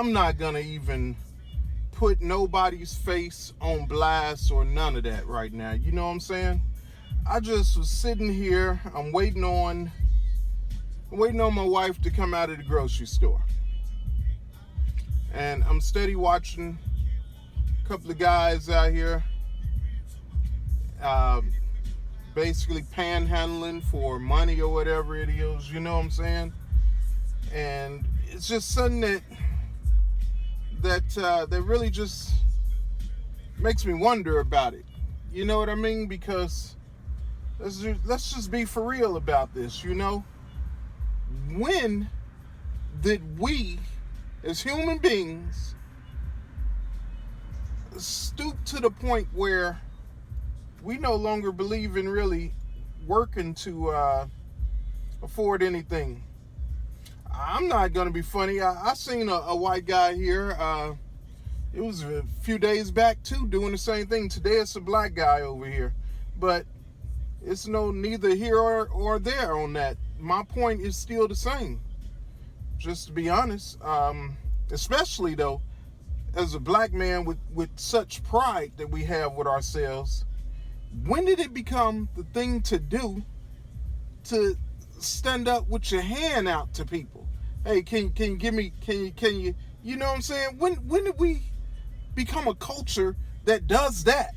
I'm not gonna even put nobody's face on blast or none of that right now. You know what I'm saying? I just was sitting here. I'm waiting on my wife to come out of the grocery store, and I'm steady watching a couple of guys out here, uh, basically panhandling for money or whatever it is. You know what I'm saying? And it's just something that really just makes me wonder about it. You know what I mean? Because let's just be for real about this. You know, when did we, as human beings, stoop to the point where we no longer believe in really working to afford anything? I'm not gonna be funny. I seen a white guy here. It was a few days back too, doing the same thing. Today it's a black guy over here, but it's neither here or there on that. My point is still the same. Just to be honest, especially though, as a black man with such pride that we have with ourselves, when did it become the thing to do to stand up with your hand out to people? Hey, can you give me, can you, you know what I'm saying? When did we become a culture that does that?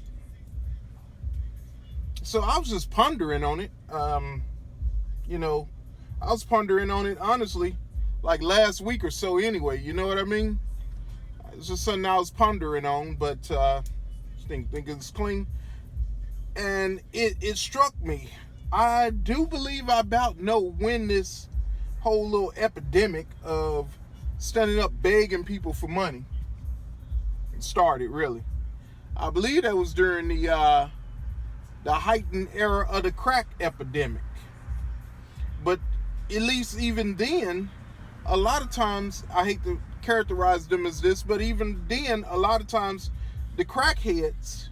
So I was just pondering on it. You know, I was pondering on it honestly, like last week or so anyway, you know what I mean? It's just something I was pondering on, but think it's clean. And it struck me. I do believe I about know when this whole little epidemic of standing up begging people for money started, really. I believe that was during the heightened era of the crack epidemic. But at least even then, a lot of times, I hate to characterize them as this, but even then, a lot of times, the crackheads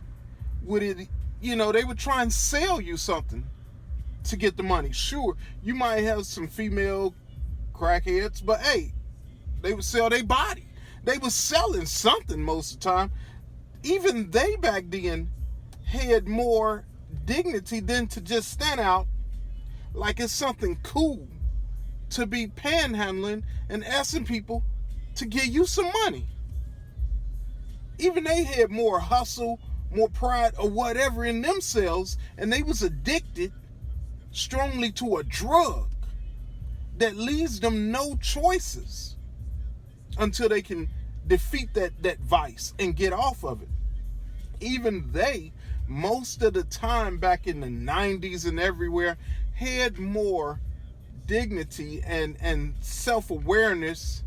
would, you know, they would try and sell you something to get the money. Sure, you might have some female crackheads, but hey, they would sell their body. They was selling something most of the time. Even they back then had more dignity than to just stand out like it's something cool to be panhandling and asking people to give you some money. Even they had more hustle, more pride, or whatever in themselves, and they was addicted strongly to a drug that leaves them no choices until they can defeat that vice and get off of it. Even they, most of the time back in the 90s and everywhere, had more dignity and self-awareness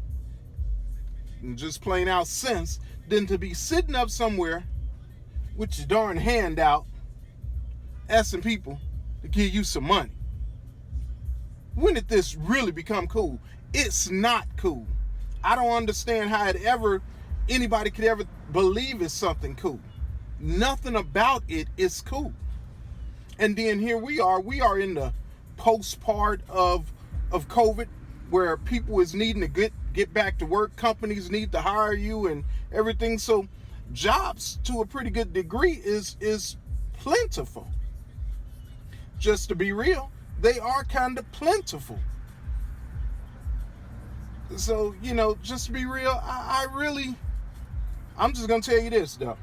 and just plain out sense than to be sitting up somewhere with your darn hand out asking people to give you some money. When did this really become cool? It's not cool. I don't understand how anybody could ever believe it's something cool. Nothing about it is cool. And then here we are in the post part of COVID, where people is needing to get back to work. Companies need to hire you and everything. So jobs, to a pretty good degree, is plentiful. Just to be real, they are kind of plentiful. So, you know, just to be real, I'm just going to tell you this, though.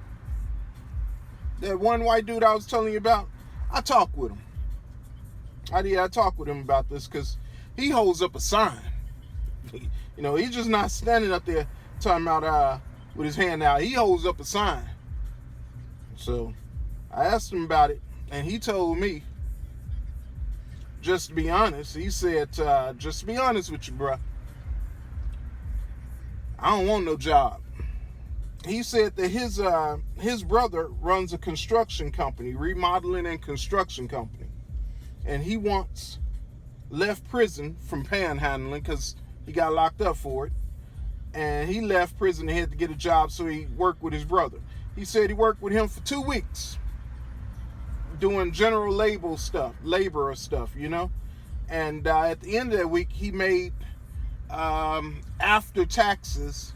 That one white dude I was telling you about, I talked with him. I talked with him about this because he holds up a sign. You know, he's just not standing up there talking about with his hand out. He holds up a sign. So I asked him about it, and he told me, just to be honest, he said, just to be honest with you, bro, I don't want no job. He said that his brother runs a construction company, remodeling and construction company. And he once left prison from panhandling because he got locked up for it. And he left prison and had to get a job, so he worked with his brother. He said he worked with him for 2 weeks doing general labor stuff, you know. And at the end of that week, he made, after taxes,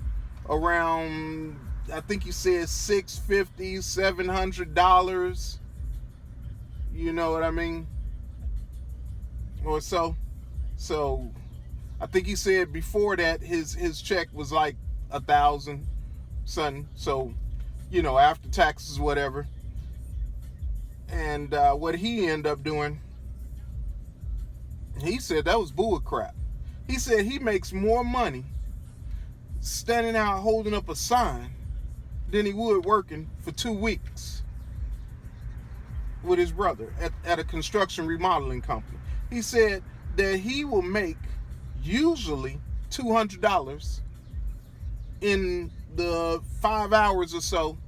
around, I think he said $650, $700. You know what I mean? Or so. So I think he said before that his check was like 1,000 something. So, you know, after taxes, whatever. And what he ended up doing, he said that was bull crap. He said he makes more money standing out holding up a sign than he would working for 2 weeks with his brother at a construction remodeling company. He said that he will make usually $200 in the 5 hours or so,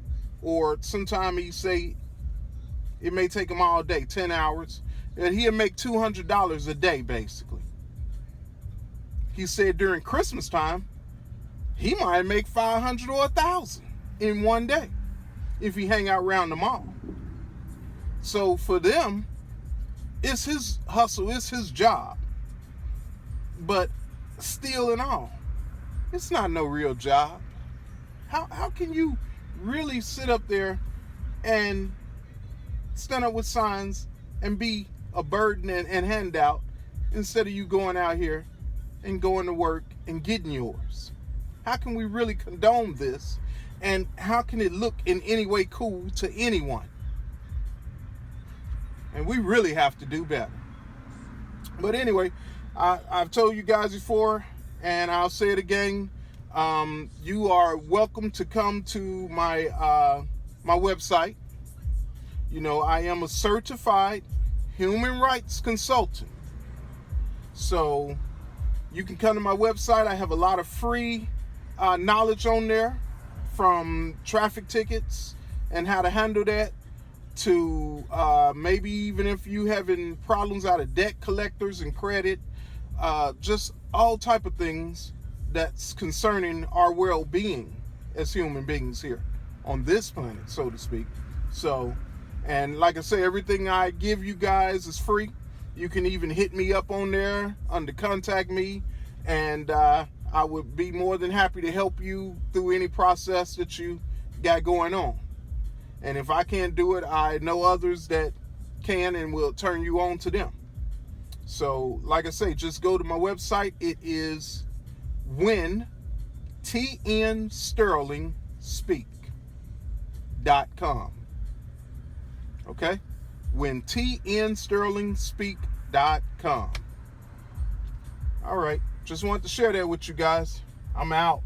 or sometime he say it may take him all day, 10 hours, that he'll make $200 a day basically. He said during Christmas time, he might make 500 or 1,000 in one day if he hang out around the mall. So for them, it's his hustle, it's his job. But still in all, it's not no real job. How can you really sit up there and stand up with signs and be a burden and handout instead of you going out here and going to work and getting yours? How can we really condone this? And how can it look in any way cool to anyone? And we really have to do better. But anyway, I've told you guys before, and I'll say it again. You are welcome to come to my my website. You know, I am a certified human rights consultant. So you can come to my website. I have a lot of free knowledge on there, from traffic tickets and how to handle that, to maybe even if you having problems out of debt collectors and credit, just all type of things that's concerning our well-being as human beings here on this planet, so to speak. So, and like I say, everything I give you guys is free. You can even hit me up on there under contact me, and I would be more than happy to help you through any process that you got going on. And if I can't do it, I know others that can and will turn you on to them. So, like I say, just go to my website. It is WhenTNSterlingspeak.com. Okay? WhenTNSterlingspeak.com. All right. Just wanted to share that with you guys. I'm out.